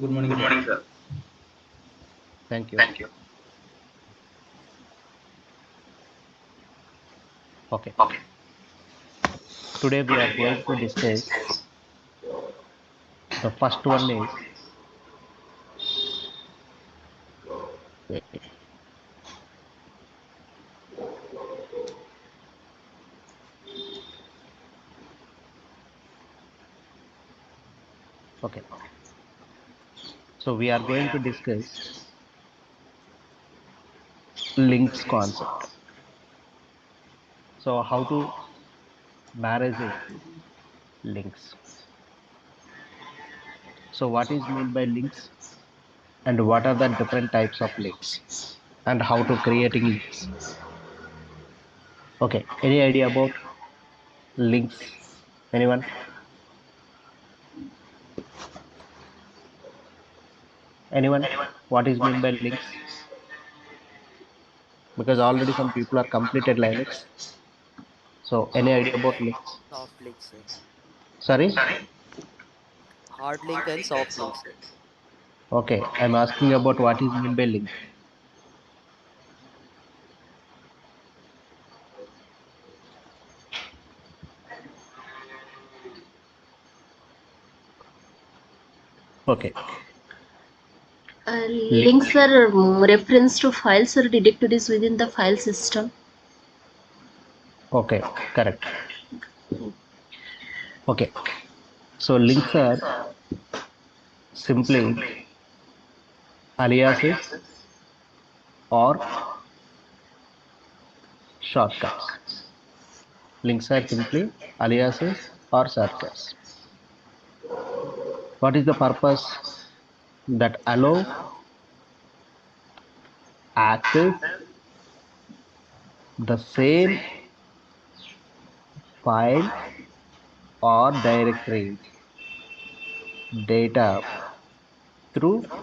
Good morning, Good sir. morning, sir. Thank you. Thank you. Okay. Okay. Today we are Today we are going to going to discuss discuss the the first one first is one is okay. So we are so we going to are going to discuss discuss links links concept. concept. So So how to how to manage manage links. So what is mean by links and what are the what are the different different types of types of links links and how and to how to creating create links. links. Okay. Okay. Any idea Any about idea about links? links? Anyone? Anyone? Anyone? Anyone? What is What mean is by mean by links? links? Because Because already some already people some are people are completed completed Linux. Linux. So any So idea any about idea about links? Soft links, sir. Sorry? sorry? Hard link Hard and link and soft links, soft sir. link. Okay. Okay. I'm I'm asking about asking what about is what mean is by mean link. by link. Okay. Okay. Link. Links are reference to files or directories within the file system. Okay. Okay. Correct. Correct. Okay. Okay. So So links are links are simply simply aliases aliases or or shortcuts. shortcuts. Links are Links are simply simply aliases aliases or or shortcuts. shortcuts. What is the What is the purpose? purpose? That That allow allow access access the the same same file file or or directory directory data data through through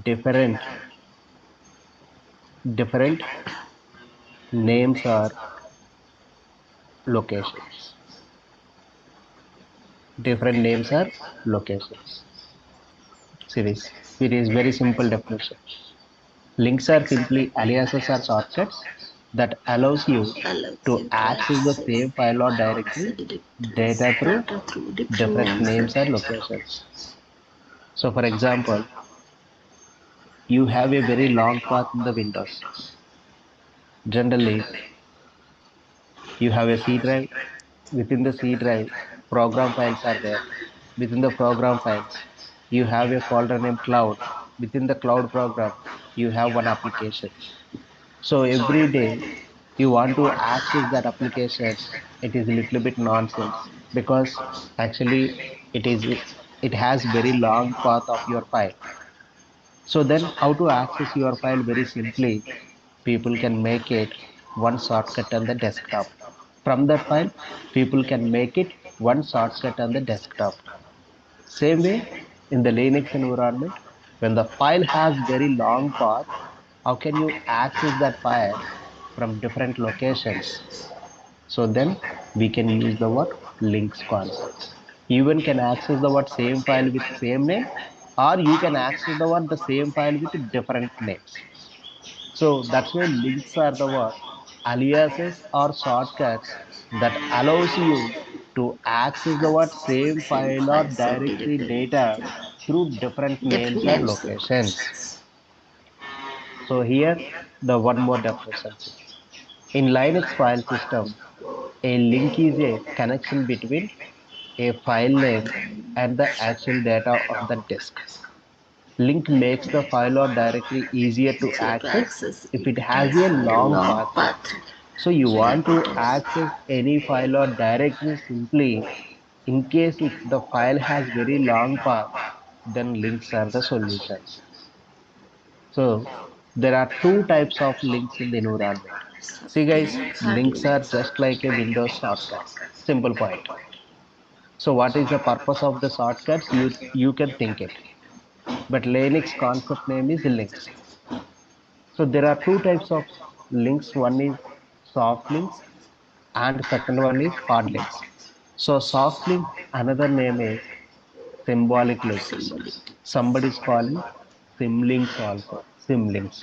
different different different different names names or or locations. locations. Different names Different or names or locations. locations. Series. It is It is it very is very simple simple definition. definition. Links are Links are simply simply aliases or aliases or shortcuts shortcuts that that allows you allows you Allows to you to to access the access access the same same file or file or the directory directory directories data through data data through through different different names different names or names or locations. locations. So for So, for example, example, you have you a have very a long very path long in the path in the Windows. Windows. Generally, Generally, you have a you have C a C drive. drive. Within the Within C the C drive, drive, program program files are files there. are there. Within the Within the program program files, files, you have you a have a folder named folder named cloud. Cloud. Within the Within the cloud Cloud program, program, you have you one have one application. application. So So every every day day, you want you to want to access that access that application. application. It is a It is a little bit little bit nonsense nonsense because because actually actually it is it is it has it very has very long long path of path your of your file. file. So then So then how to how to access your access file your very file very simply? simply? People can People can make it make it one one shortcut on the shortcut on the desktop. desktop. From that From file, that file, people can people make can it make it one one shortcut on the shortcut on the desktop. desktop. Same way, Same way, in the in the Linux Linux environment, environment, when the when the file file has has very very long long path, path, how can how you can you access access that that file file from different from different locations? locations? So So then then we can we use can the use what the word links links concept. concept. Even can Even can access the what access the word same file same with file with same name, same name, or you or can you can access the access what the the word the same file same with file with different different names. names. So So that's why that's why links are links the are what the word aliases aliases or or shortcuts shortcuts that that allows allows you you to to access the access what the word same same same file or files file or or directory directories data directory through data through different through different names or different names. locations. locations. So here Here, the one the more one more definition. definition. In In Linux file Linux file system, system, a a link is link a is a connection connection between between a a file file name name and the and the actual actual data data of the of the disk. disk. Link Link makes the makes the file or file or directory directory easier to easier Easier to to access access access if if it it has has a a long long path. path. So you so you want That to want it to is access access any any file or file or directory directory simply simply in case if in the case the file file has has very very long long path, path, then then links are the links are the solution. solutions. So So there are there are two two types of types of links in the links in the environment. environment. See soft guys, link, hard links link. are Links are just like just a like a Windows Windows shortcut. shortcut. Simple Simple point. point. So what So is the what is the purpose of the purpose of the shortcuts? You shortcuts? you can You can think it. think it. But But Linux Linux concept name concept is name is links. links. So there So are there two are two types of types of links. links. One is One is soft soft links links and and second one second is one is hard hard links. links. So So soft link, soft link, another name another is name is symbolic links. Somebody is calling symlinks also, symlinks.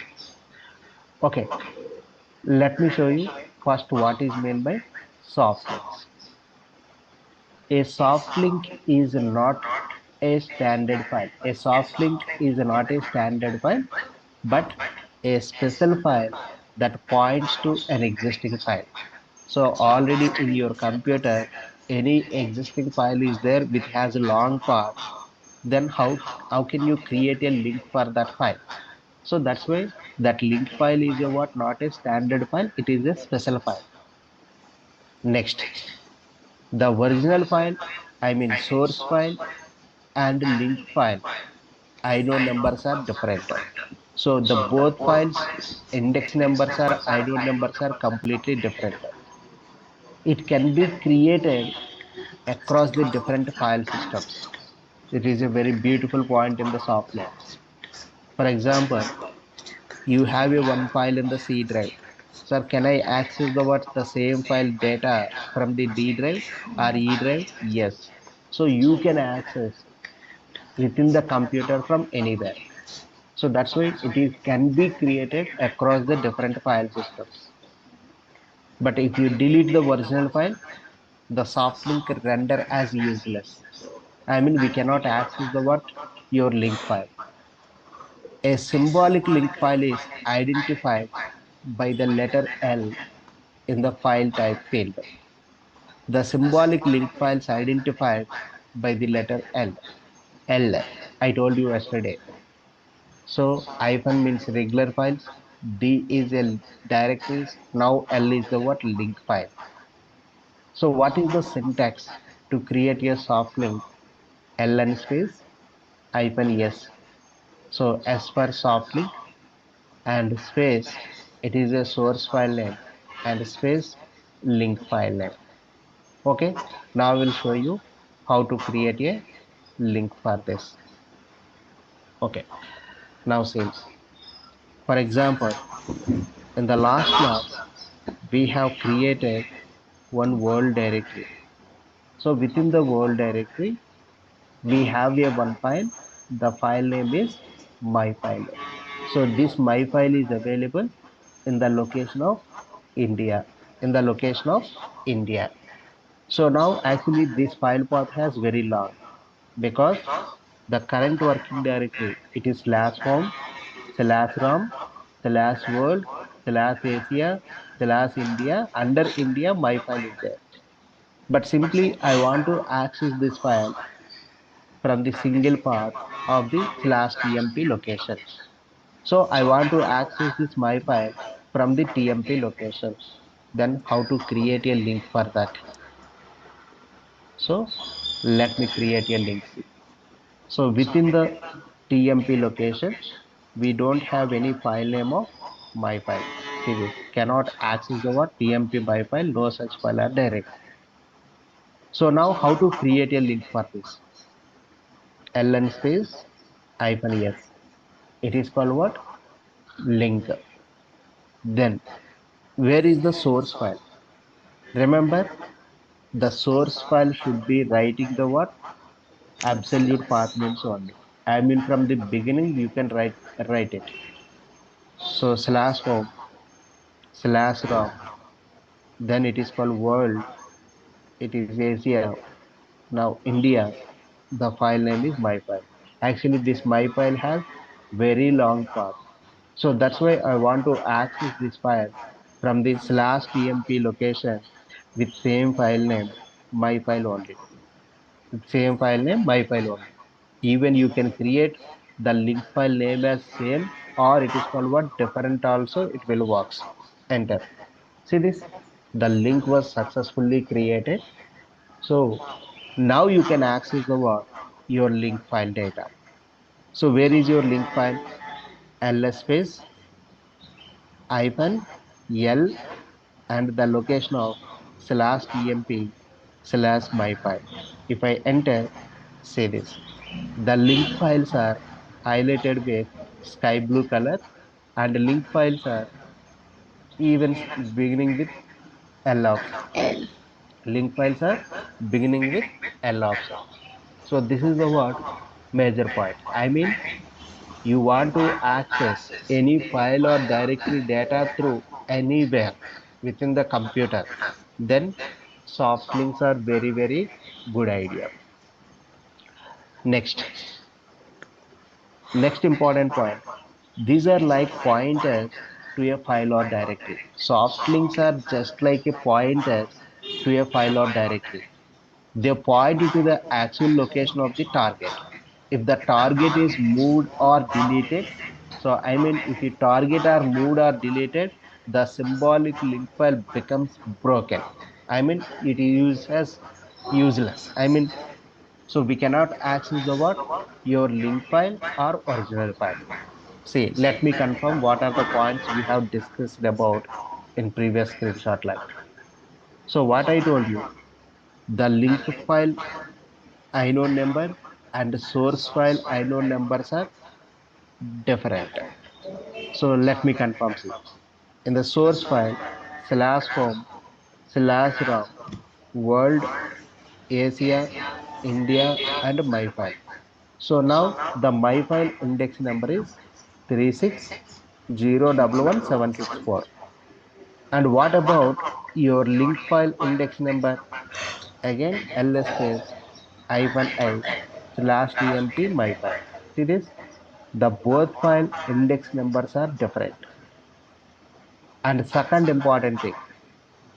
Okay, let me show you first what is meant by soft links. A soft link is not a standard file. A soft link is not a standard file, but a special file that points to an existing file. So already in your computer, any existing file is there which has a long path. Then how can you create a link for that file? So that's why that link file is a what? Not a standard file. It is a special file. Next, the original file, I mean source file and link file, INO numbers are different. So the both files index numbers or INO numbers are completely different. It can be created across the different file systems. It is a very beautiful point in the software. For example, you have a one file in the C drive. Sir, can I access the same file data from the D drive or E drive? Yes. So you can access within the computer from anywhere. So that's why it is can be created across the different file systems. But if you delete the original file, the soft link render as useless. I mean, we cannot access your link file. A symbolic link file is identified by the letter L in the file type field. The symbolic link file is identified by the letter L. L. I told you yesterday. So hyphen means regular files. D is a directories. Now L is the what link file. So what is the syntax to create a soft link? Ln space hyphen S. So S for soft link and space. It is a source file name and space link file name. Okay. Now I will show you how to create a link for this. Okay. Now see. For example, in the last class, we have created one world directory. So within the world directory, we have a one file. The file name is my file. So this my file is available in the location of India. In the location of India. So now actually this file path has very long because the current working directory it is slash home slash rom slash world slash Asia slash India. Under India my file is there. But simply I want to access this file from the single path of the slash tmp location. So I want to access this my file from the tmp location. Then how to create a link for that? So let me create a link. So within the tmp location, we don't have any file name of my file. See this cannot access the what tmp my file. No such file are direct. So now how to create a link for this? Ln space hyphen s. It is called what? Link. Then where is the source file? Remember the source file should be writing the what? Absolute path names only. I mean from the beginning you can write it. So slash home slash rom. Then it is called world. It is Asia. Now India. The file name is my file. Actually this my file has very long path. So that's why I want to access this file from the slash tmp location with same file name my file only. With same file name my file only. Even you can create the link file name as same or it is called what different also it will works. Enter. See this? The link was successfully created. So now you can access the what? Your link file data. So where is your link file? ls space hyphen l and the location of slash tmp slash my file. If I enter, say this. The link files are highlighted with sky blue color and link files are even beginning with L option. L. Link files are beginning with L option. So this is the what major point. I mean, you want to access any file or directory data through anywhere within the computer, then soft links are very, very good idea. Next, next important point. These are like pointers to a file or directory. Soft links are just like a pointers to a file or directory. They point to the actual location of the target. If the target is moved or deleted, so I mean if the target are moved or deleted, the symbolic link file becomes broken. I mean it is as useless. I mean, so we cannot access the what? Your link file or original file. See, let me confirm what are the points we have discussed about in previous screenshot like. So what I told you, the link file inode number and the source file inode numbers are different. So let me confirm. See, in the source file slash home slash ram world Asia India and my file. So now the my file index number is 36011764. And what about your link file index number? Again ls space hyphen I slash tmp my file. See this? The both file index numbers are different. And second important thing,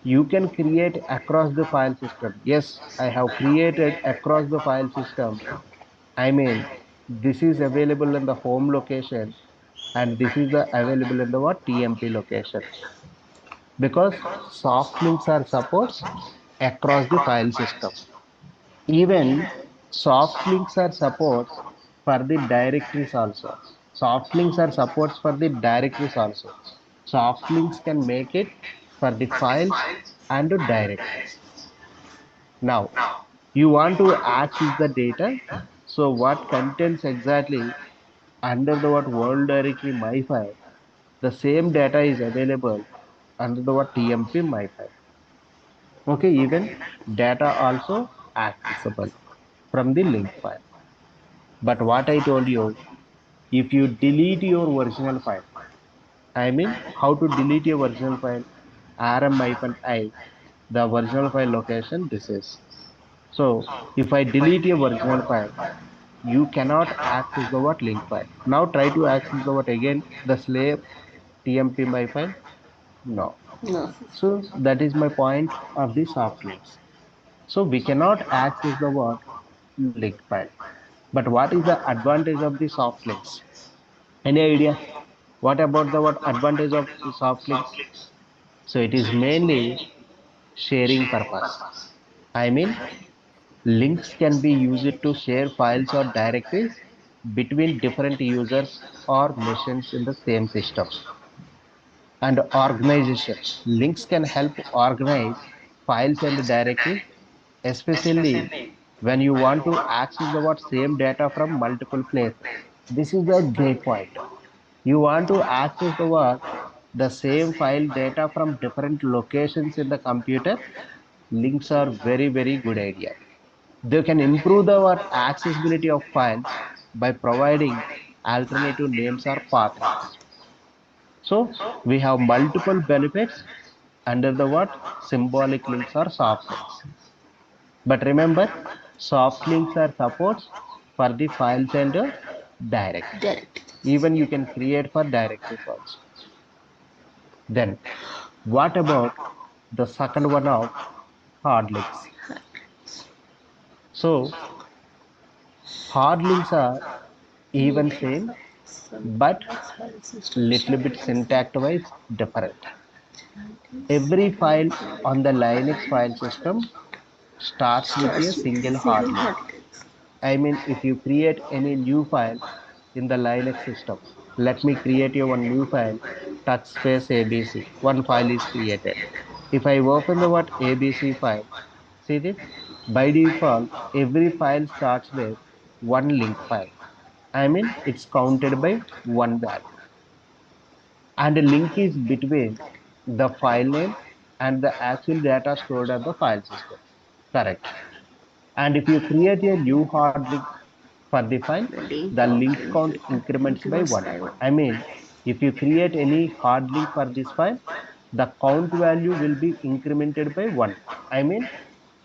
you can create across the file system. Yes, I have created across the file system. I mean, this is available in the home location and this is the available in the what TMP location, because soft links are supports across the file system. Even soft links are supports for the directories also. Soft links are supports for the directories also. Soft links can make it for the files and the directories. Now, you want to access the data. So what contents exactly under the what world directory my file, the same data is available under the what TMP my file. Okay, even data also accessible from the link file. But what I told you, if you delete your original file, I mean how to delete your original file, rm-i, the original file location, this is. So if I delete your original file, you cannot access the what link file. Now try to access the what again, the slave tmp my file. No. No. So that is my point of the soft links. So we cannot access the what link file. But what is the advantage of the soft links? Any idea? What about the what advantage of the soft links? So it is mainly sharing purpose. I mean, links can be used to share files or directories between different users or machines in the same system. And organization. Links can help organize files and directories, especially when you want to access the what same data from multiple places. This is the great point. You want to access the what the same file data from different locations in the computer. Links are very, very good idea. They can improve the what accessibility of files by providing alternative names or path names. So we have multiple benefits under the what symbolic links or soft links. But remember, soft links are supports for the files and directories. Direct. Even you can create for directories also. Then what about the second one of hard links? So hard links are even same, but little bit syntax wise different. Every file on the Linux file system starts with a single hard link. I mean, if you create any new file in the Linux system, let me create you one new file, touch space ABC. One file is created. If I open the what ABC file, see this? By default, every file starts with one link file. I mean, it's counted by one value. And a link is between the file name and the actual data stored at the file system. Correct. And if you create a new hard link for the file, the link count increments by 1. I mean, if you create any hard link for this file, the count value will be incremented by 1. I mean,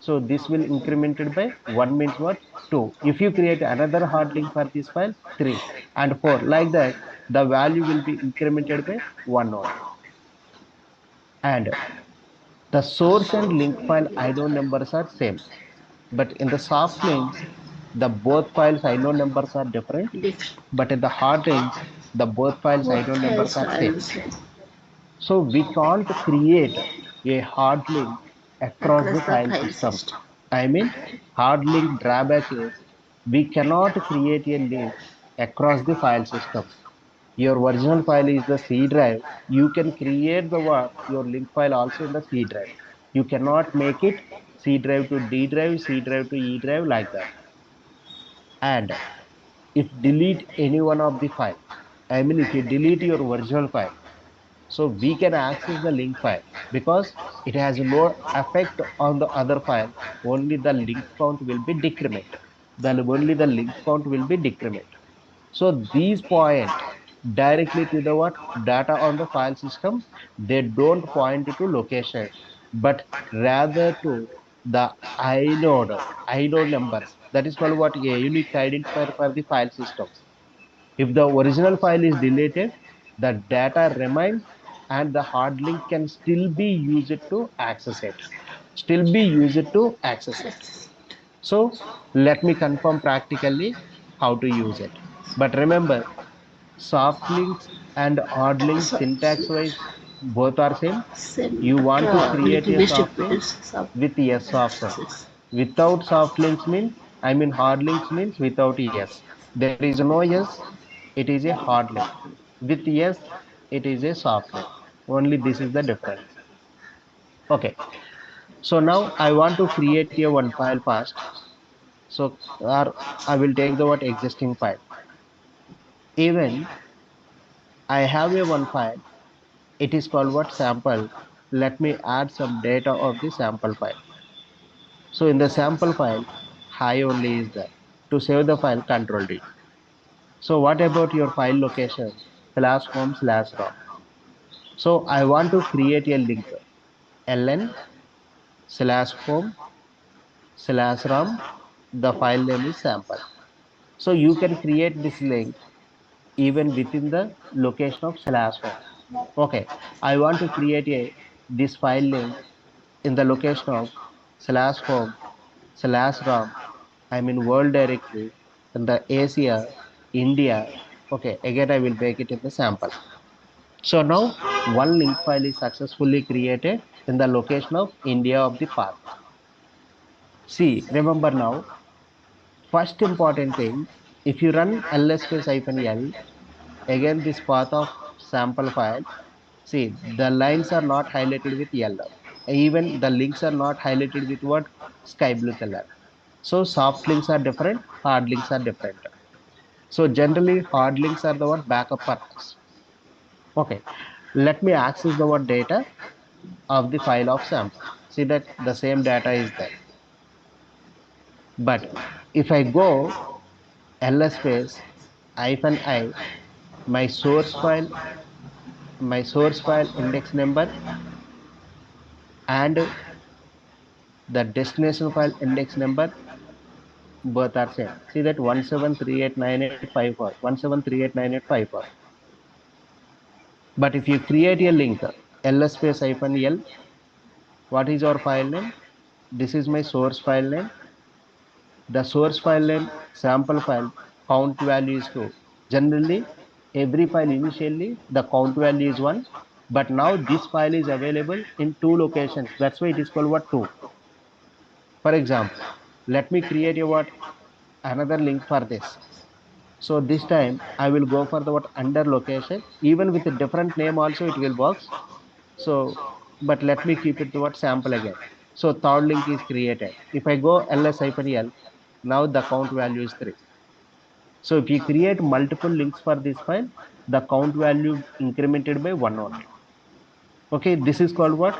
so this will incremented by 1 means what? 2. If you create another hard link for this file, 3 and 4. Like that, the value will be incremented by 1 only. And the source and link file inode numbers are same. But in the soft links, the both files inode numbers are different. But in the hard links, the both files inode numbers are same. So we can't create a hard link across the file system. I mean, hard link drawback is we cannot create a link across the file system. Your original file is the C drive. You can create the what your link file also in the C drive. You cannot make it C drive to D drive, C drive to E drive like that. And if delete any one of the file, I mean if you delete your original file, so we can access the link file because it has no effect on the other file. Only the link count will be decrement. Then only the link count will be decrement. So these point directly to the what data on the file system. They don't point to location, but rather to the inode numbers. That is called what a unique identifier for the file systems. If the original file is deleted, the data remains and the hard link can still be used to access it. Still be used to access it. So let me confirm practically how to use it. But remember, soft links and hard links syntax wise both are same. You want to create a soft link with yes option. Without soft links means, I mean hard links means without yes. There is no yes, it is a hard link. With yes, it is a soft link. Only this is the difference. Okay. So now I want to create a one file first. So or I will take the what existing file. Even I have a one file. It is called what sample. Let me add some data of the sample file. So in the sample file, high only is there. To save the file, control D. So what about your file location? /home/rom. So I want to create a link ln/home/rom. The file name is sample. So you can create this link even within the location of /home. Okay, I want to create a this file link in the location of /home/rom. I mean world directory in the Asia, India. Okay, again I will make it in the sample. So now one link file is successfully created in the location of India of the path. See, remember now, first important thing, if you run ls space -l, again this path of sample file, see, the lines are not highlighted with yellow. Even the links are not highlighted with what? Sky blue color. So soft links are different, hard links are different. So generally hard links are the what backup purpose. Okay, let me access the what data of the file of sample. See that the same data is there. But if I go ls space -i, my source file index number and the destination file index number both are same. See that 1738985 1738985. But if you create a link ls space -l, what is our file name? This is my source file name. The source file name sample file count value is 2. Generally, every file initially the count value is 1, but now this file is available in two locations. That's why it is called what 2. For example, let me create a what another link for this. So this time I will go for the what under location. Even with a different name also it will works. So, but let me keep it to what sample again. So third link is created. If I go ls-l, now the count value is 3. So if you create multiple links for this file, the count value incremented by 1 only. Okay, this is called what?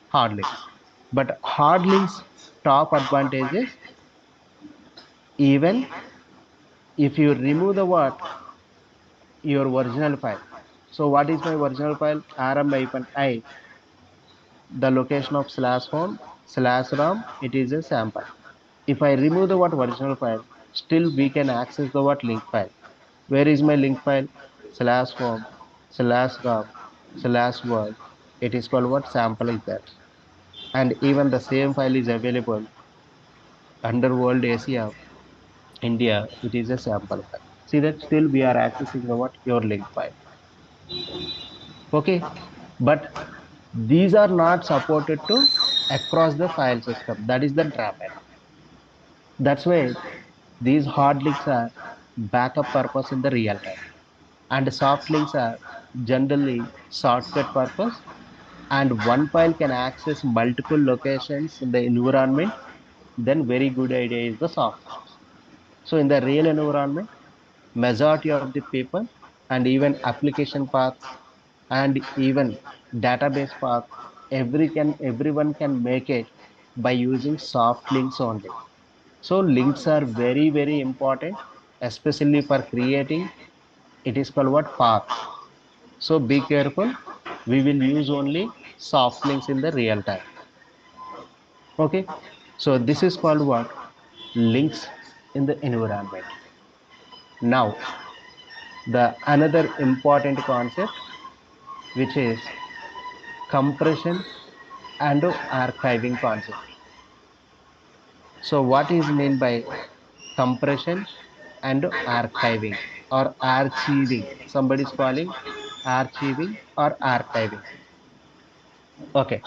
Hard links. But hard links top advantages, Even if you remove the what, your original file. So what is my original file? rm-i, the location of slash home slash ram, it is a sample. If I remove the what original file, still we can access the what link file. Where is my link file? Slash home slash ram slash world. It is called what sample is there. And even the same file is available under world Asia, India. It is a sample file. See that still we are accessing the what your link file. Okay, but these are not supported to across the file system. That is the drawback. That's why these hard links are backup purpose in the real time, and soft links are generally shortcut purpose. And one file can access multiple locations in the environment. Then very good idea is the soft links. So in the real environment, majority of the people and even application paths and even database path, everyone can make it by using soft links only. So links are very important, especially for creating. It is called what paths. So be careful. We will use only soft links in the real time. Okay. So this is called what links in the environment. Now the another important concept, which is compression and archiving concept. So what is meant by compression and archiving or archiving? Somebody is calling archiving or archiving. Okay,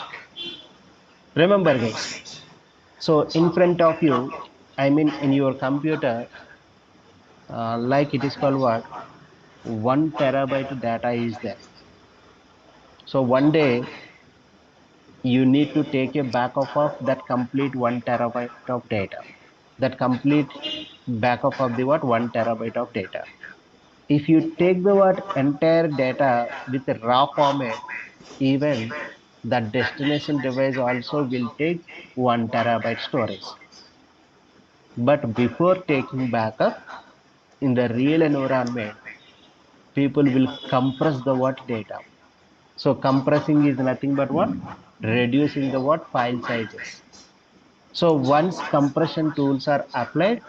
remember guys. So in front of you, I mean in your computer, like it is called what 1 terabyte data is there. So one day you need to take a backup of that complete 1 terabyte of data. That complete backup of the what 1 terabyte of data. If you take the what entire data with a raw format, even the destination device also will take 1 terabyte storage. But before taking backup in the real environment, people will compress the what data. So compressing is nothing but what? Reducing the what file sizes. So once compression tools are applied,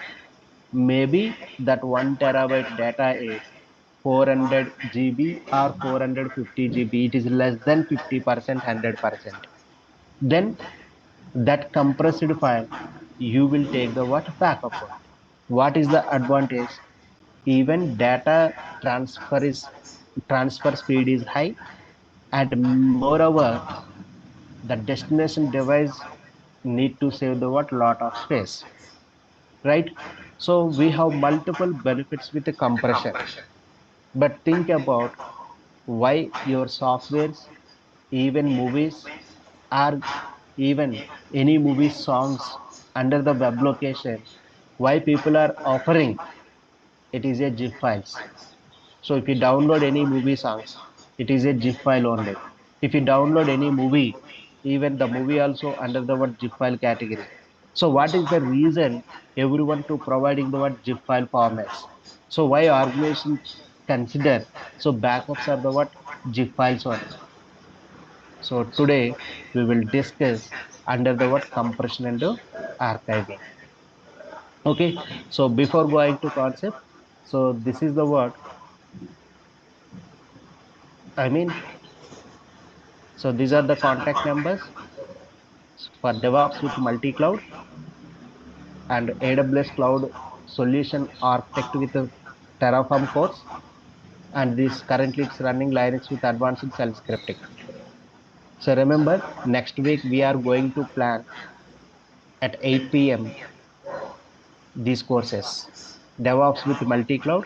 maybe that 1 terabyte data is 400 GB or 450 GB. It is less than 50%, 100%. Then that compressed file, you will take the what backup one. What is the advantage? Even data transfer speed is high, and moreover, the destination device need to save the what lot of space, right? So we have multiple benefits with the compression. But think about why your softwares, even movies, or even any movie songs under the web location, why people are offering it is a GIF files. So if you download any movie songs, it is a GIF file only. If you download any movie, even the movie also under the word GIF file category. So what is the reason everyone to providing the word GIF file formats? So why organization consider so backups are the what GIF files only? So today we will discuss under the word compression and archiving. Okay. So before going to concept, so this is the word. I mean, so these are the contact numbers for DevOps with multi-cloud and AWS Cloud Solution Architect with a Terraform course. And this currently it's running Linux with advanced shell scripting. So remember, next week we are going to plan at 8 p.m. these courses. DevOps with multi-cloud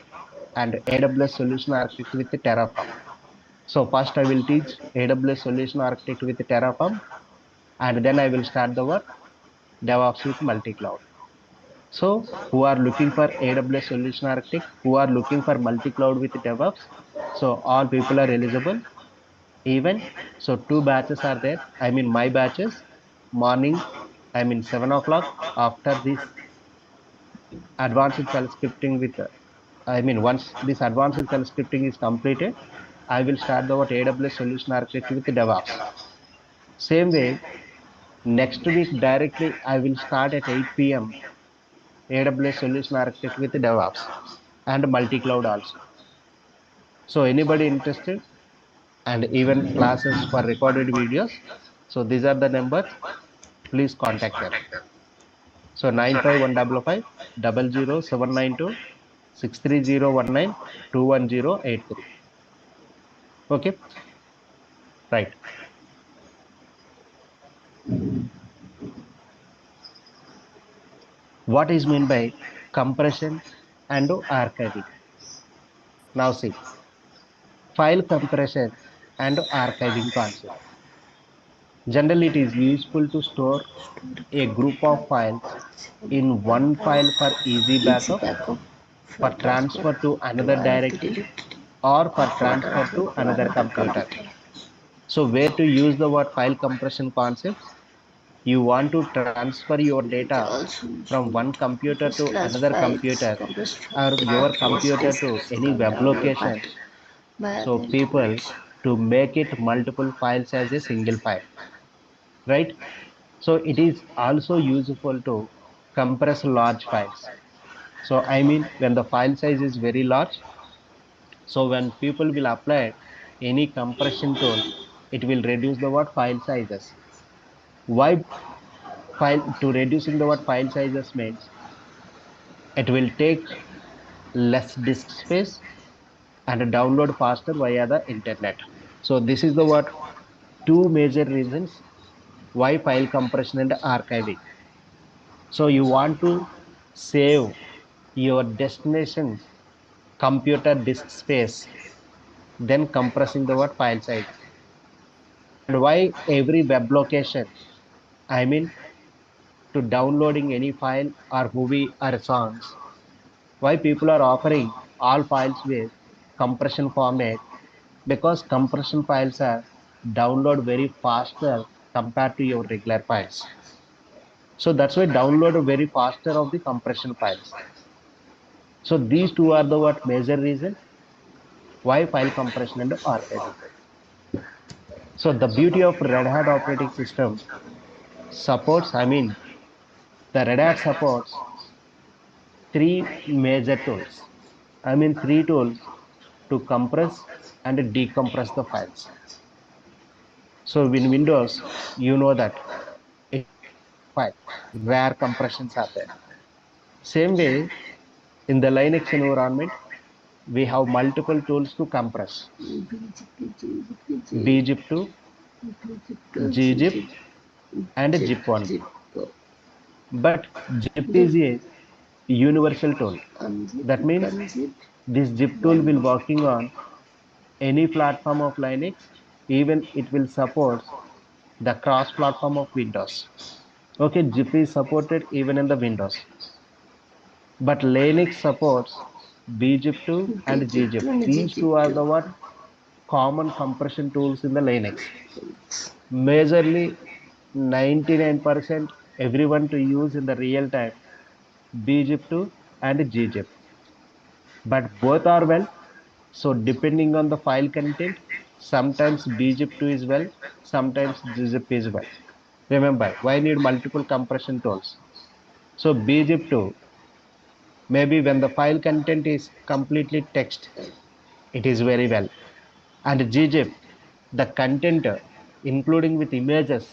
and AWS Solution Architect with Terraform. So first I will teach AWS Solution Architect with Terraform, and then I will start the work DevOps with multi-cloud. So who are looking for AWS Solution Architect, who are looking for multi-cloud with DevOps, so all people are eligible. Even so, two batches are there. I mean, my batches morning. I mean 7 o'clock. After this advanced shell scripting with, once this advanced shell scripting is completed, I will start the what AWS solution architecture with DevOps. Same way, next week directly I will start at 8 p.m. AWS solution architecture with DevOps and multi-cloud also. So anybody interested, and even classes for recorded videos. So these are the numbers. Please contact them. So 95155 00792 63019 21083. Okay, right. What is meant by compression and archiving? Now see, file compression and archiving concept. Generally, it is useful to store a group of files in one file for easy Easy backup, backup for for transfer transfer to to another another directory, directory or or for for transfer transfer to to another another computer. computer. So where to use the word file compression concepts? You want to transfer your data Also, from one computer compressed to class another files, computer, compressed or our your computer disk to any from web download part location. via So the people internet. to make it multiple files as a single file, right? So it is also useful to compress large files. So when the file size is very large, so when people will apply any compression tool, it will reduce the what file sizes. Why file to reducing the what file sizes means it will take less disk space and download faster via the internet. So this is the what two major reasons why file compression and archiving. So you want to save your destination computer disk space, then compressing the what file size. And why every web location, I mean to downloading any file or movie or songs, why people are offering all files with compression format? Because compression files are download very faster compared to your regular files. So that's why download very faster of the compression files. So these two are the what major reason why file compression and archiving. So the beauty of Red Hat operating system supports, the Red Hat supports three major tools. Three tools to compress and decompress the files. So in Windows, you know that it file where compressions are there. Same way, in the Linux environment, we have multiple tools to compress. bzip2, gzip, and zip only. But zip is a universal tool. That means this zip tool will working on any platform of Linux, even it will support the cross-platform of Windows. Okay, zip is supported even in the Windows. But Linux supports bzip2 and gzip. These two are the what common compression tools in the Linux. Majorly 99% everyone to use in the real time bzip2 and gzip. But both are well. So depending on the file content, sometimes bzip2 is well, sometimes gzip is well. Remember, why need multiple compression tools? So bzip2, maybe when the file content is completely text, it is very well. And gzip, the content including with images,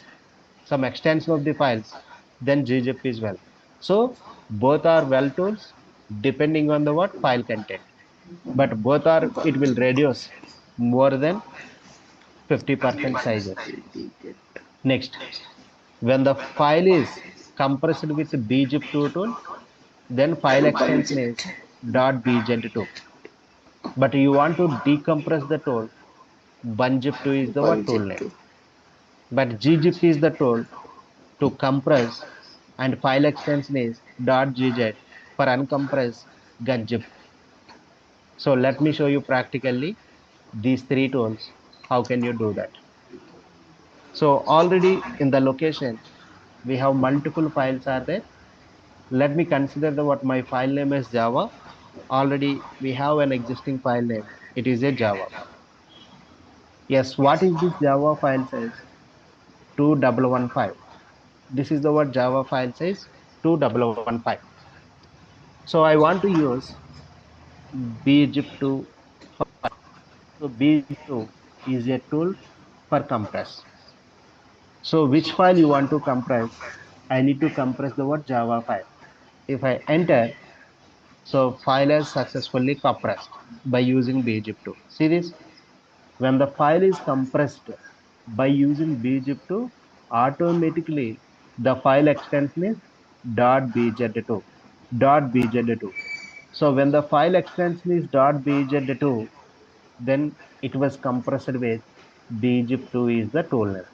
some extension of the files, then gzip is well. So both are well tools depending on the what file content. But both are, it will reduce more than 50% sizes. Next, when the file is compressed with bzip2 tool, then file extension is .bgen2. But you want to decompress the tool, bunzip2 is the what tool name. But gzip is the tool to compress, and file extension is .gz for uncompressed gunzip. So let me show you practically these three tools. How can you do that? So already in the location, we have multiple files are there. let me consider the what my file name is Java. Already we have an existing file name. It is a Java. Yes, what is this Java file size? 2115. This is the word Java file size 2115. So I want to use bzip2. So bzip2 is a tool for compress. So which file you want to compress? I need to compress the word Java file. If I enter, so file is successfully compressed by using bzip2. See this? When the file is compressed by using bzip2, automatically the file extension is .bz2. .bz2. So when the file extension is .bz2, then it was compressed with bzip2 is the tool name.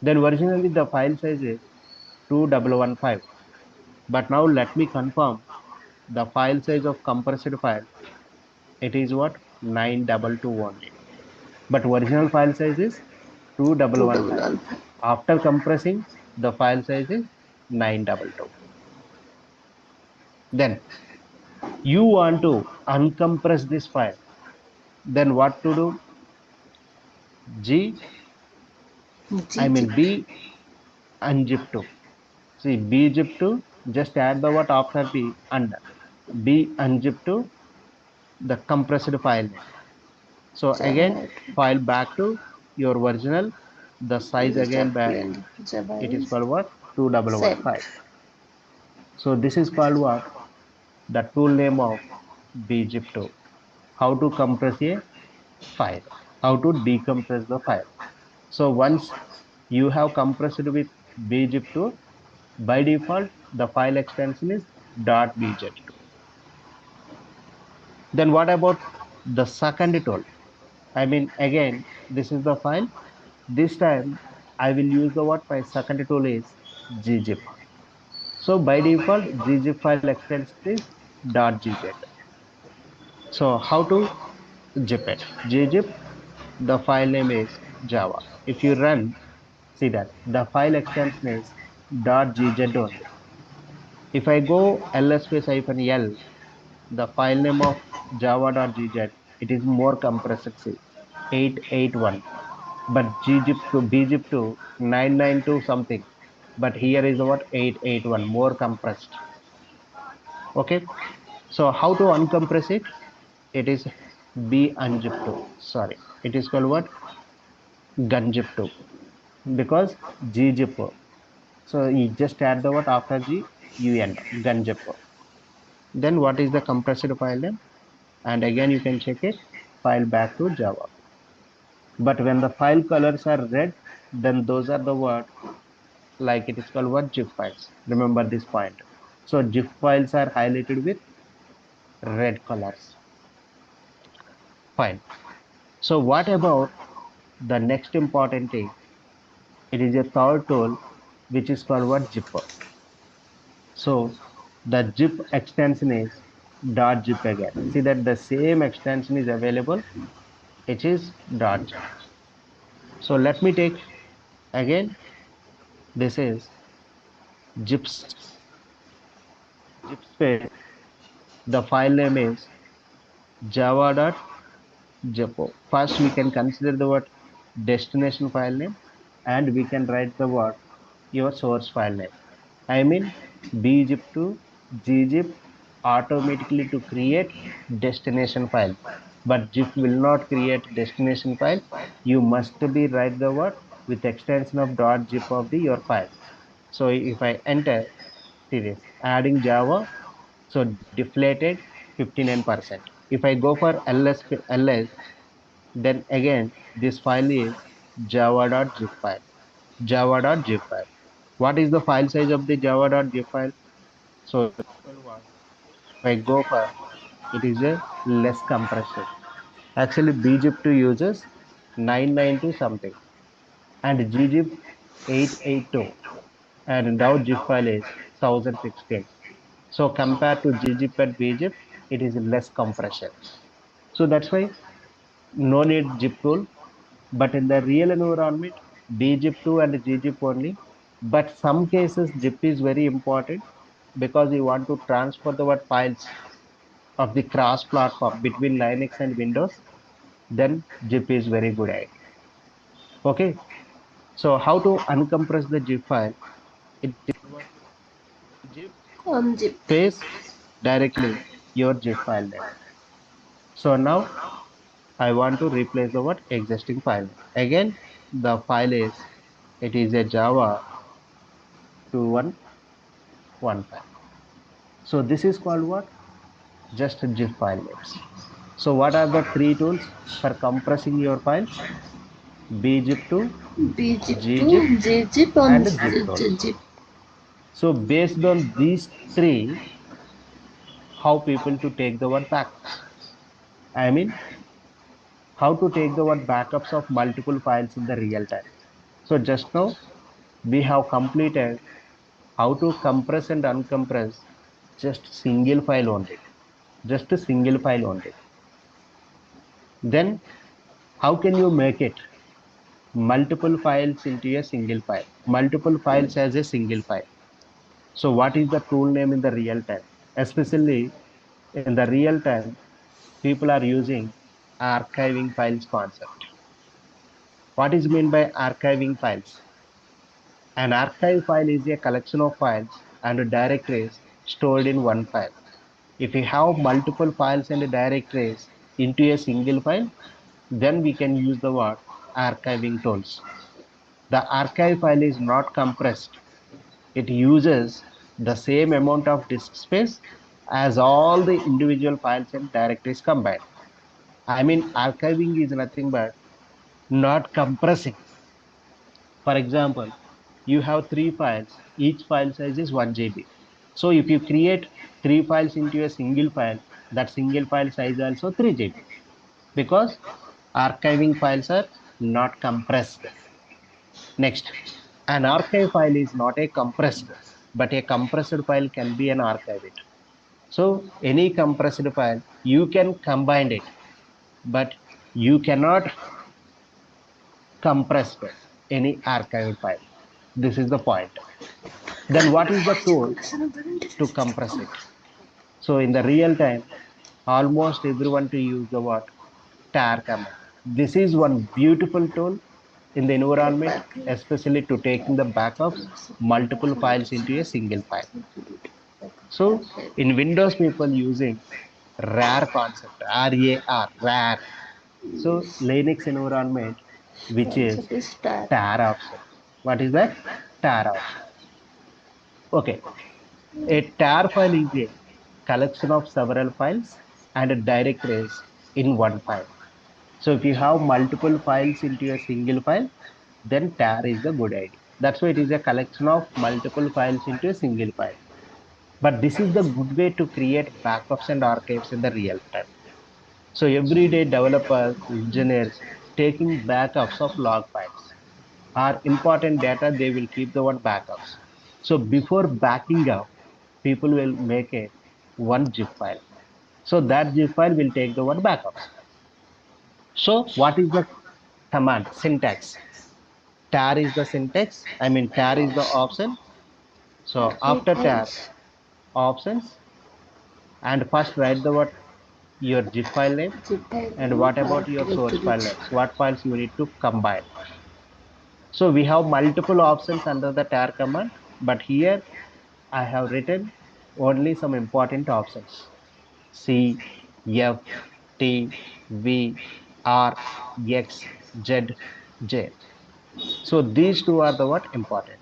Then originally the file size is 2115. But now let me confirm the file size of compressed file. It is what? 922 only. But original file size is 2115. 2115. After compressing, the file size is 922. Then you want to uncompress this file. Then what to do? G, I GG. mean B unzip2. See bzip2, just add the what after B under. B unzip2, the compressed file name. So again, Java. file back to your original, the size again back. And Java It is is called what? sent. 2115. So this is called what? The tool name of bzip2. How to compress a file, how to decompress the file. So once you have compressed with bzip2, by default the file extension is .bz2. Then what about the second tool? I mean again, this is the file. This time I will use the what my second tool is gzip. So by default gzip file extension is .gz. So how to zip it? Gzip, the file name is Java. If you run, see that the file extension is .gz only. If I go ls space -l, the file name of java.gz, it is more compressed, see, 881. But gzip to bzip to 992 something. But here is the what 881, more compressed. Okay. So how to uncompress it? It is b unzip to. Sorry, it is called what? Gunzip to, because gzip. So you just add the what after G un gunzip. Then what is the compressed file name? And again you can check it. File back to Java. But when the file colors are red, then those are the word like it is called what GIF files. Remember this point. So GIF files are highlighted with red colors. Fine. So what about the next important thing? It is a third tool which is called what zipper. So the zip extension is .zip again. See that the same extension is available. It is .zip. So let me take again. This is zip space. The file name is java.zip. First, we can consider the word destination file name, and we can write the word your source file name. I mean bzip to gzip automatically to create destination file, but zip will not create destination file. You must be write the word with extension of .zip of the your file. So if I enter, see this, adding Java, so deflated 59%. If I go for ls, then again this file is java.zip file. Java.zip file. What is the file size of the java.zip file? So if I go for, it is a less compressed. Actually bzip2 uses 992 something and gzip 882, and now zip file is 1016. So compared to gzip and bzip, it is less compression. So that's why no need zip tool. But in the real environment, bzip2 and gzip only. But some cases zip is very important. because you want to transfer the what files of the cross platform between Linux and Windows, then zip is very good idea. Okay, so how to uncompress the zip file? It is what zip Zip. space directly your zip file name. So now I want to replace the what existing file. Again, the file is, it is a Java 2115. So this is called what? Just zip file names. So what are the three tools for compressing your files? bzip2, bzip gzip, 2, gzip, and and zip tools. zip. So based on these three, how people to take the what backups? I mean, how to take the what backups of multiple files in the real time. So just now we have completed how to compress and uncompress just single file only, just a single file only. Then how can you make it multiple files into a single file, multiple files as a single file? So what is the tool name in the real time? Especially in the real time, people are using archiving files concept. What is meant by archiving files? An archive file is a collection of files and directories stored in one file. If we have multiple files and directories into a single file, then we can use the word archiving tools. The archive file is not compressed. It uses the same amount of disk space as all the individual files and directories combined. I mean, archiving is nothing but not compressing. For example, you have three files, each file size is 1 GB. So if you create three files into a single file, that single file size also 3 GB, because archiving files are not compressed. Next, an archive file is not a compressed, but a compressed file can be an archive. So any compressed file, you can combine it, but you cannot compress any archived file. This is the point. Then what is the tool to compress it? So in the real time, almost everyone to use the what? Tar command. This is one beautiful tool in the environment, especially to taking the backups, multiple files into a single file. So in Windows, people using RAR concept, RAR, RAR. So Linux environment, which is Concept is tar. tar option. What is that? Tar option. Okay. A tar file is a collection of several files and directories in one file. So if you have multiple files into a single file, then tar is the good idea. That's why it is a collection of multiple files into a single file. But this is the good way to create backups and archives in the real time. So everyday developers, engineers taking backups of log files are important data, they will keep the one backups. So before backing up, people will make a one zip file. So that zip file will take the one backups. So what is the command syntax? Tar is the syntax. I mean, tar is the option. So after tar, options, and first write the what your zip file name, Zip file and what about your source file directories. names. What files you need to combine. So we have multiple options under the tar command, but here I have written only some important options. C, F, T, V, R, X, Z, J. So these two are the what important.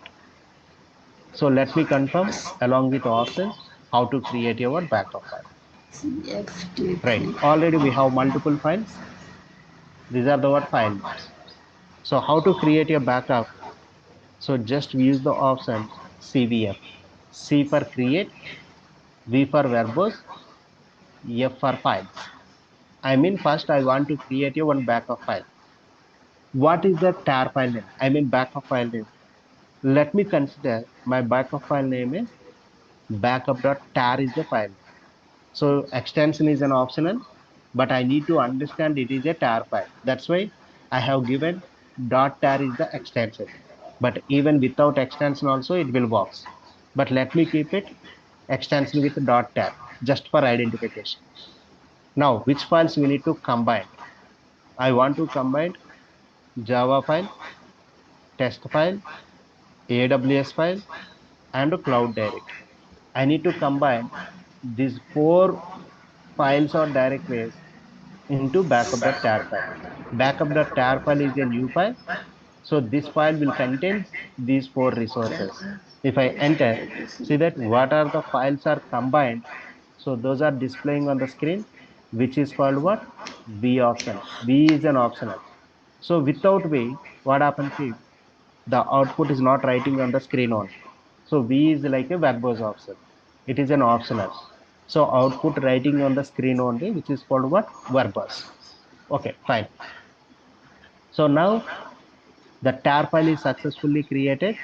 So let me confirm along with options how to create your backup file. Right. CFTP. Already we have multiple files. These are the what file names. So how to create a backup? So just use the options CVF. C for create, V for verbose, F for files. I mean, first I want to create a one backup file. What is the tar file name? I mean, backup file name. Let me consider my backup file name is backup.tar is the file. So extension is an optional, but I need to understand it is a tar file. That's why I have given .tar is the extension. But even without extension also it will works. But let me keep it extension with .tar just for identification. Now, which files we need to combine? I want to combine Java file, test file, AWS file, and a cloud directory. I need to combine these four files or directories into backup.tar file. Backup.tar file is a new file. So this file will contain these four resources. If I enter, see that what are the files are combined. So those are displaying on the screen, which is called what? V option. V is an optional. So without V, what happens is the output is not writing on the screen only. So V is like a verbose option. It is an optional. So output writing on the screen only, which is called what? Verbose. Okay, fine. So now the tar file is successfully created.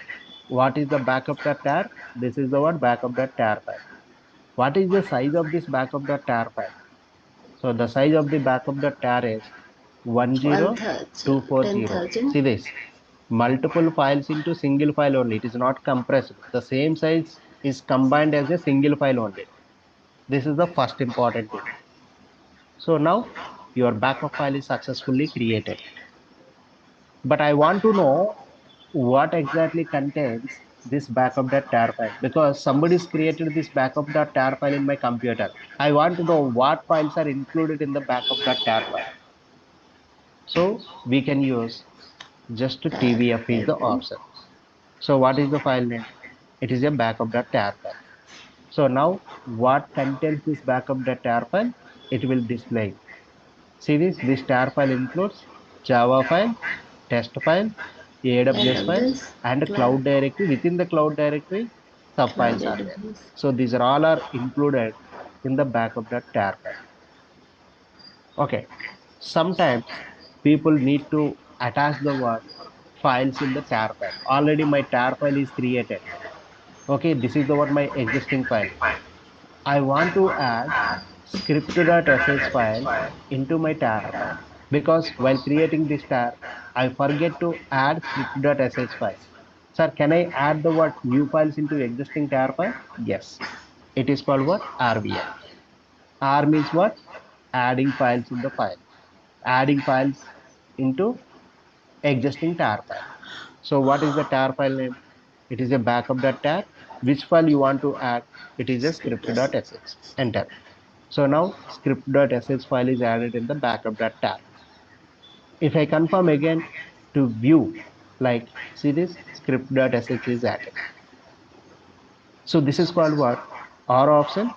What is the backup.tar? This is the word backup.tar file. What is the size of this backup.tar file? So the size of the backup.tar is 10240. 10,000. See this, multiple files into single file only. It is not compressed. The same size is combined as a single file only. This is the first important thing. So now your backup file is successfully created. But I want to know what exactly contains this backup.tar file because somebody's created this backup.tar file in my computer. I want to know what files are included in the backup.tar file. So we can use just Tar TVF is the library. option. So what is the file name? It is a backup.tar file. So now what contains this backup.tar file? It will display. See this tar file includes Java file, test file, AWS file, AWS. and a Cloud. cloud directory. Within the cloud directory, Cloud subfiles are there. AWS. So these are all are included in the backup.tar file. Okay. Sometimes people need to attach the word files in the tar file. Already my tar file is created. Okay, this is the what my existing file. I want to add script.sh file into my tar file because while creating this tar, I forget to add script.sh file. Sir, can I add the what new files into existing tar file? Yes. It is called what? RVM. R means what? Adding files in the file. Adding files into existing tar file. So what is the tar file name? It is a backup.tar. Which file you want to add? It is a Script.sh. script.sh. Enter. So now script.sh file is added in the backup.tar. If I confirm again to view, like see this script.sh is added. So this is called what? R option.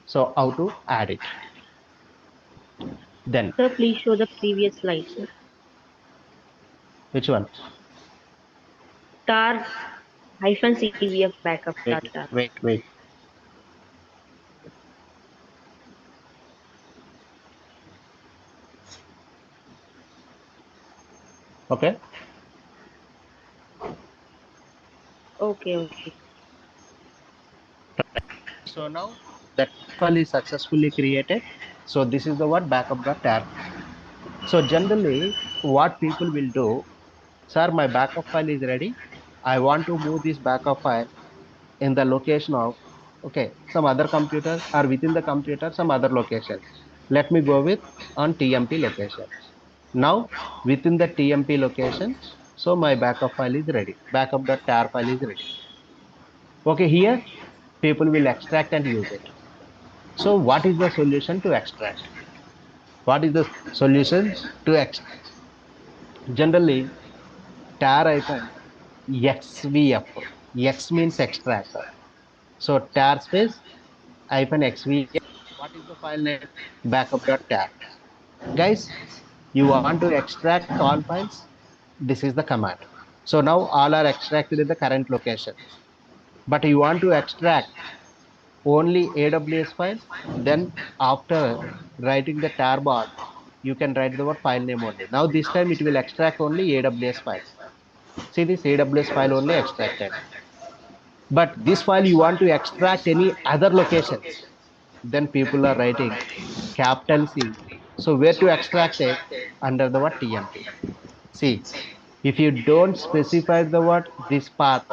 So how to add it? Then Sir, please show the previous slide, sir. which one? Tar hyphen CTVF backup Wait, dot tar. wait. Okay. Okay. So now that file is successfully created. So this is the what backup.tar. So generally what people will do, sir, my backup file is ready. I want to move this backup file in the location of, okay, some other computer or within the computer, some other location. Let me go with on TMP location. Now within the TMP location, so my backup file is ready. Backup.tar file is ready. Okay, here people will extract and use it. So what is the solution to extract? What is the solution to extract? Generally, tar hyphen XVF. X means extract. So tar space hyphen XVF. What is the file name? Backup.tar. Guys, you want to extract all files? This is the command. So now all are extracted in the current location. But you want to extract only AWS files, then after writing the tar bar, you can write the word file name only. Now this time it will extract only AWS files. See this AWS file only extracted. But this file you want to extract any other locations, then people are writing capital C. So where to extract it? Under the word TMP. See, if you don't specify the word this path,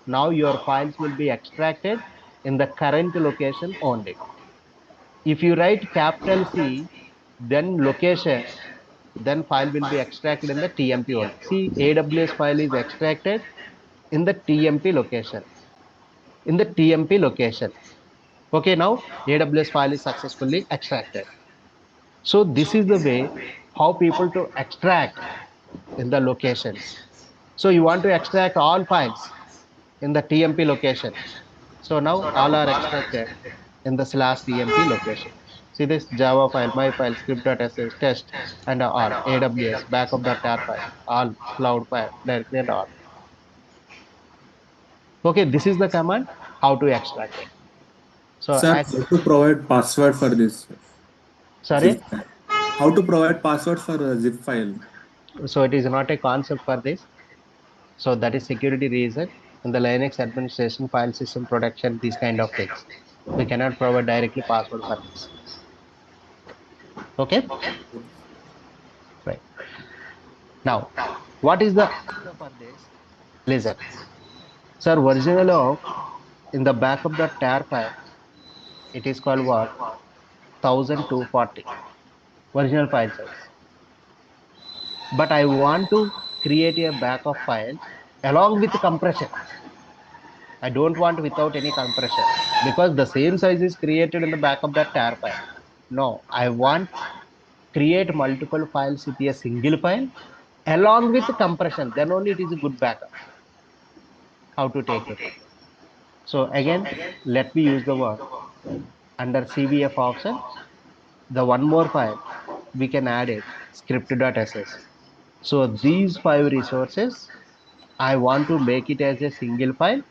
now your files will be extracted in the current location only. If you write capital C, then location, then file will be extracted in the TMP only. See, AWS file is extracted in the TMP location. In the TMP location. Okay, now AWS file is successfully extracted. So this is the way how people to extract in the locations. So you want to extract all files in the TMP location. So now all are extracted in the slash TMP location. See this Java file, my file, script.sh, test, and all AWS, backup.tar file, all cloud file, directly and all. Okay, this is the command how to extract it. So Sir, how to provide password for this zip sorry, file? How to provide password for a zip file? so it is not a concept for this. So that is security reason in the Linux administration, file system protection, these kind of things. We cannot provide directly password for this. Okay, right. Now, what is the answer for this? Listen, sir, original of in the backup.tar file, it is called what? 1240 original file size. But I want to create a backup file along with compression. I don't want without any compression because the same size is created in the backup.tar file. No, I want create multiple files with a single file along with compression. Then only it is a good backup. How to take it? So again, let me use the word under CVF option. The one more file we can add it script.sh. So these 5 resources I want to make it as a single file.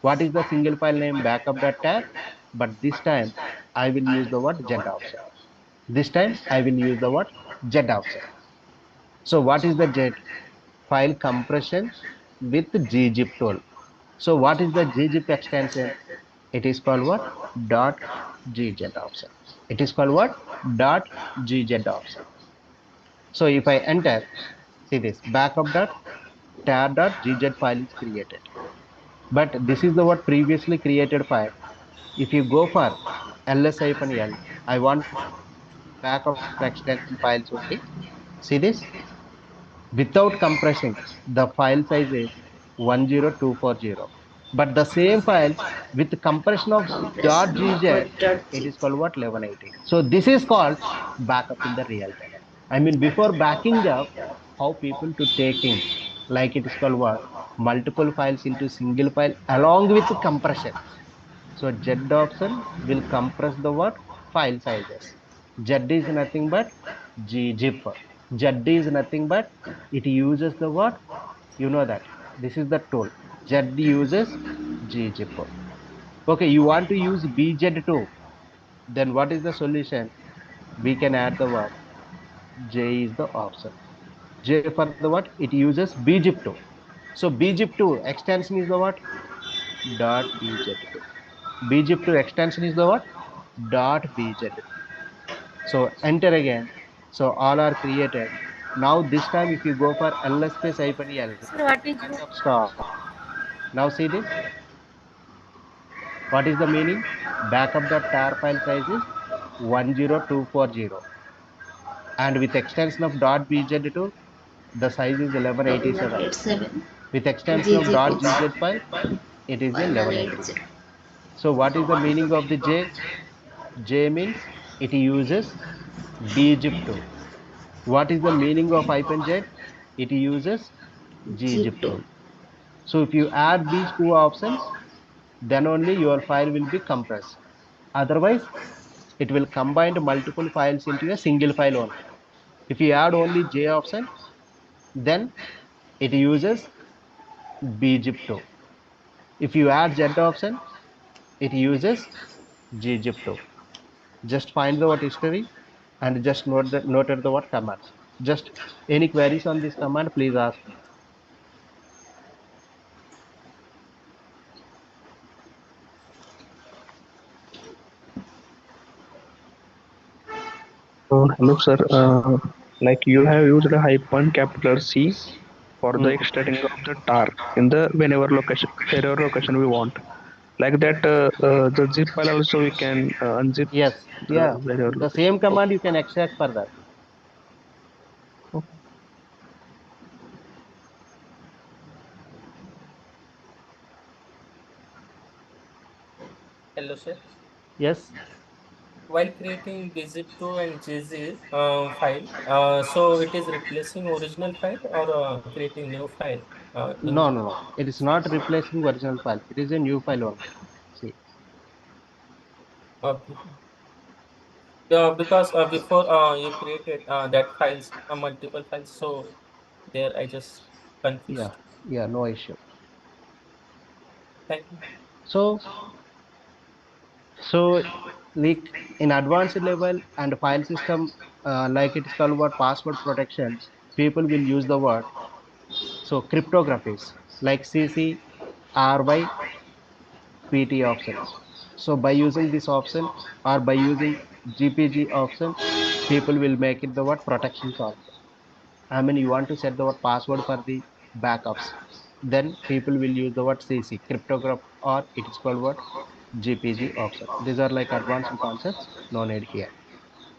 What is the single file name? Backup.tar. But this time I will use the word Z option. This time I will use the word Z option. So what is the Z? File compression with gzip tool. So what is the gzip extension? It is called what? .gz option. It is called what? .gz option. So if I enter, see this backup.tar.gz file is created. But this is the what previously created file. If you go for ls-l, I want backup extension files only. See this? Without compressing, the file size is 10240. But the same file with compression of .gz, it is called what? 1180. So this is called backup in the real time. I mean, before backing up, how people to taking, like it is called what? Multiple files into single file along with compression. So Z option will compress the what? File sizes. Z is nothing but gzip. Z is nothing but it uses the what? You know that. This is the tool. Z uses gzip. Okay, you want to use bz too. Then what is the solution? We can add the what? J is the option. J for the what? It uses bzip2. So bzip2 extension is the what? .bz2. bzip2 extension is the what? .bz2. So enter again. So all are created. Now this time if you go for ls space hyphen l, Sir, what is backup stop. Now see this. What is the meaning? Backup.tar file size is 10240. And with extension of .bz2, the size is 1187. 1187? With extension of gzip .gz file, it is 1180. 1180. So what is the meaning of the J? J means it uses bzip2. What is the meaning of hyphen Z? It uses gzip2. So if you add these two options, then only your file will be compressed. Otherwise, it will combine multiple files into a single file only. If you add only J option, then it uses bzip2. If you add Z option, it uses gzip2. Just find the what history and just noted the what commands. Just any queries on this command, please ask me. Hello, sir. Like you have used a hyphen capital C for the Hmm. extracting of the tar in the whenever location, wherever location we want. like that, the zip file also we can unzip Yes, yeah. where you're The located. same command you can extract for that. Okay. Hello, sir. Yes. While creating the zip2 and gzip file, so it is replacing original file or creating new file in No, zip. no, no. It is not replacing original file. It is a new file only. See. Okay. Because before you created that files, multiple files, so there I just Yeah. confused. Yeah. No issue. Thank you. So, so like in advanced level and file system, like it is called what password protections, people will use the word. So cryptographies like CC, RY, PT options. So by using this option or by using GPG option, people will make it the word protections also. I mean, you want to set the word password for the backups. Then people will use the word CC, cryptograph, or it is called what GPG option. These are like advanced concepts, no need here.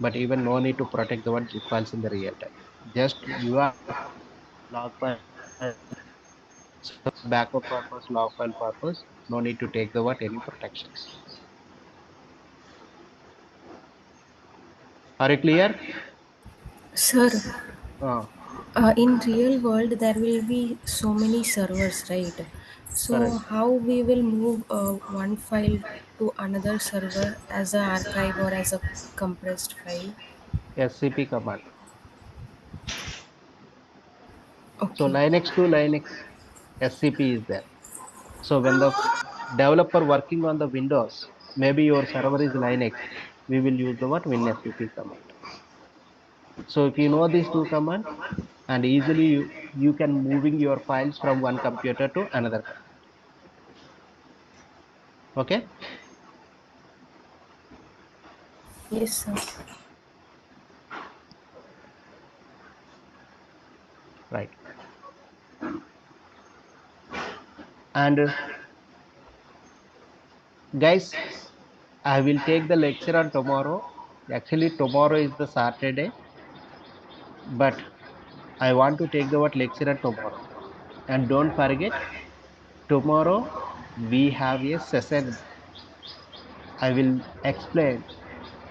But even no need to protect the word zip files in the real time. Just you are log file backup purpose, log file purpose. No need to take the word any protections. Are you clear? Sir, Uh, in real world there will be so many servers, right? So correct. how we will move one file to another server as an archive or as a compressed file? SCP command. So Okay. Linux to Linux SCP is there. So when the developer working on the Windows, maybe your server is Linux, we will use the word WinSCP command. So if you know these two commands, and easily you can moving your files from one computer to another computer. Okay, Yes, sir. right. And guys, I will take the lecture on tomorrow. Actually, tomorrow is the Saturday, but I want to take the what lecture on tomorrow. And don't forget, tomorrow we have a session. I will explain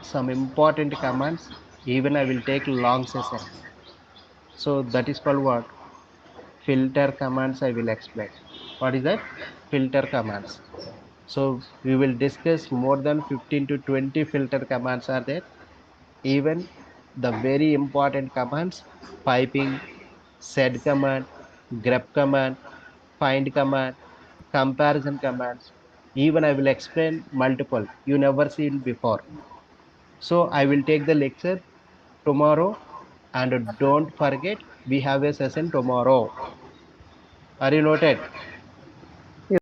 some important commands. Even I will take long session. So that is called what? Filter commands I will explain. What is that? Filter commands. So we will discuss more than 15 to 20 filter commands are there. Even the very important commands, piping, sed command, grep command, find command, comparison commands. Even I will explain multiple you never seen before. So I will take the lecture tomorrow, and don't forget we have a session tomorrow. Are you noted?